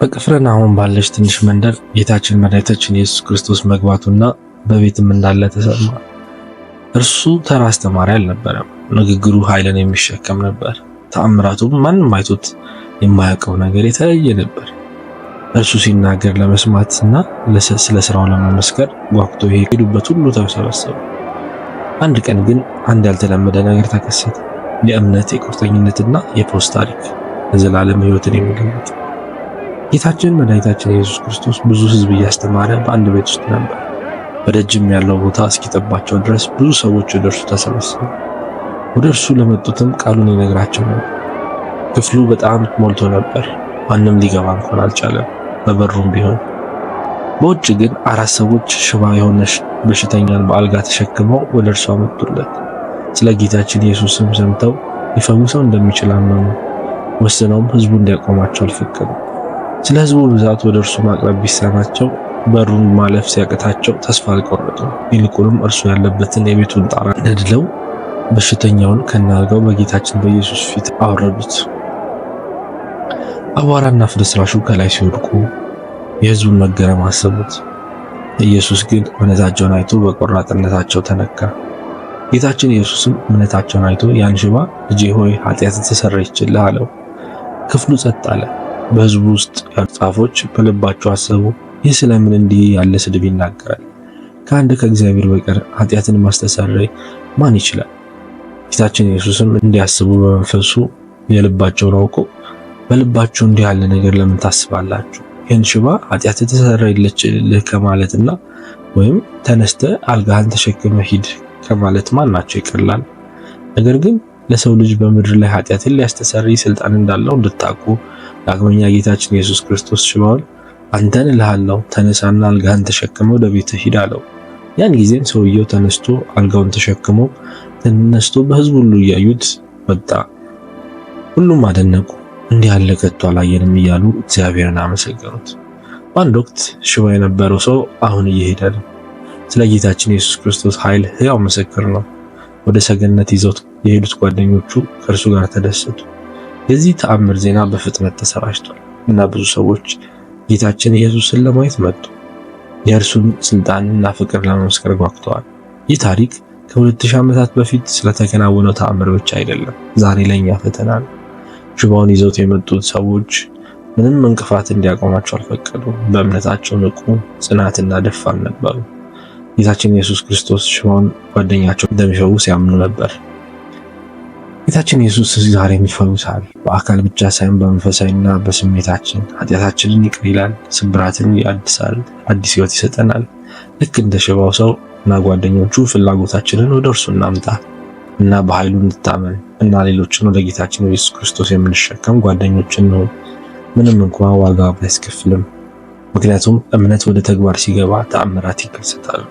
በቅፍርናሆም ባለች ትንሽ መንደር ጌታችን መድኃኒታችን ኢየሱስ ክርስቶስ መግባቱና በቤትም እንዳለ ተሰማ። እርሱ ተራ አስተማሪ አልነበረም። ንግግሩ ኃይልን የሚሸከም ነበር። ተአምራቱም ማንም አይቶት የማያውቀው ነገር የተለየ ነበር። እርሱ ሲናገር ለመስማትና ስለ ስራው ለመመስከር ጓጉቶ የሄዱበት ሁሉ ተሰበሰቡ። አንድ ቀን ግን አንድ ያልተለመደ ነገር ተከሰተ። የእምነት የቁርጠኝነትና የፖስ ታሪክ ለዘላለም ሕይወትን የሚገለጥ። ጌታችን መድኃኒታችን ኢየሱስ ክርስቶስ ብዙ ሕዝብ እያስተማረ በአንድ ቤት ውስጥ ነበር። በደጅም ያለው ቦታ እስኪጠባቸው ድረስ ብዙ ሰዎች ወደ እርሱ ተሰበሰቡ። ወደ እርሱ ለመጡትም ቃሉን ይነግራቸው ነበር። ክፍሉ በጣም ሞልቶ ነበር። ማንም ሊገባ እንኳን አልቻለም፣ በበሩም ቢሆን። በውጭ ግን 4 ሰዎች ሽባ የሆነ በሽተኛን በአልጋ ተሸክመው ወደ እርሱ አመጡለት። ስለ ጌታችን ኢየሱስም ሰምተው ሊፈውሰው እንደሚችል አመኑ። ወስነውም ሕዝቡ እንዲያቆማቸው አልፈቀዱም። ስለ ሕዝቡ ብዛት ወደ እርሱ ማቅረብ ቢሳናቸው በሩን ማለፍ ሲያቅታቸው ተስፋ አልቆረጡም። ይልቁንም እርሱ ያለበትን የቤቱን ጣራ ነድለው በሽተኛውን ከነአልጋው በጌታችን በኢየሱስ ፊት አወረዱት። አቧራና ፍርስራሹ ከላይ ሲወድቁ የሕዝቡን መገረም አሰቡት። ኢየሱስ ግን እምነታቸውን አይቶ በቆራጥነታቸው ተነካ። ጌታችን ኢየሱስም እምነታቸውን አይቶ ያን ሽባ ልጄ ሆይ ኃጢአትህ ተሰረየችልህ አለው። ክፍሉ ጸጥ አለ። በሕዝቡ ውስጥ ያሉ ጻፎች በልባቸው አሰቡ፣ ይህ ስለምን እንዲህ ያለ ስድብ ይናገራል? ከአንድ ከእግዚአብሔር በቀር ኃጢአትን ማስተሰረይ ማን ይችላል? ጌታችን ኢየሱስም እንዲያስቡ በመንፈሱ የልባቸውን አውቆ በልባችሁ እንዲህ ያለ ነገር ለምን ታስባላችሁ? ይህን ሽባ ኃጢአትህ ተሰረየችልህ ከማለትና ወይም ተነስተ አልጋህን ተሸክመ ሂድ ከማለት ማናቸው ይቀላል? ነገር ግን ለሰው ልጅ በምድር ላይ ኃጢአትን ሊያስተሰርይ ስልጣን እንዳለው እንድታውቁ ዳግመኛ ጌታችን ኢየሱስ ክርስቶስ ሽባውን አንተን እልሃለሁ ተነሳና አልጋህን ተሸክመ ወደ ቤትህ ሂድ አለው። ያን ጊዜም ሰውየው ተነስቶ አልጋውን ተሸክሞ በሕዝቡ ሁሉ እያዩት ወጣ። ሁሉም አደነቁ። እንዲህ ያለ ከቶ አላየንም እያሉ እግዚአብሔርን አመሰገኑት። በአንድ ወቅት ሽባ የነበረው ሰው አሁን እየሄደ ነው። ስለ ጌታችን ኢየሱስ ክርስቶስ ኃይል ሕያው ምስክር ነው። ወደ ሰገነት ይዘውት የሄዱት ጓደኞቹ ከእርሱ ጋር ተደሰቱ። የዚህ ተአምር ዜና በፍጥነት ተሰራጭቷል እና ብዙ ሰዎች ጌታችን ኢየሱስን ለማየት መጡ። የእርሱን ስልጣንና ፍቅር ለመመስከር ጓጉተዋል። ይህ ታሪክ ከ2000 ዓመታት በፊት ስለተከናወነው ተአምር ብቻ አይደለም፣ ዛሬ ለኛ ፈተና ነው። ሽባውን ይዘውት የመጡት ሰዎች ምንም እንቅፋት እንዲያቆማቸው አልፈቀዱም። በእምነታቸው ንቁ፣ ጽናትና ደፋር ነበሩ። ጌታችን ኢየሱስ ክርስቶስ ሽባውን ጓደኛቸው እንደሚፈውስ ያምኑ ነበር። ጌታችን ኢየሱስ ዛሬም ይፈውሳል። በአካል ብቻ ሳይሆን በመንፈሳዊና በስሜታችን ኃጢአታችንን ይቅር ይላል፣ ስብራትን ያድሳል፣ አዲስ ሕይወት ይሰጠናል። ልክ እንደ ሽባው ሰው እና ጓደኞቹ ፍላጎታችንን ወደ እርሱ እናምጣ እና በኃይሉ እንታመን እና ሌሎችን ወደ ጌታችን ኢየሱስ ክርስቶስ የምንሸከም ጓደኞችን ነው። ምንም እንኳን ዋጋ ባያስከፍልም፣ ምክንያቱም እምነት ወደ ተግባር ሲገባ ተአምራት ይከሰታሉ።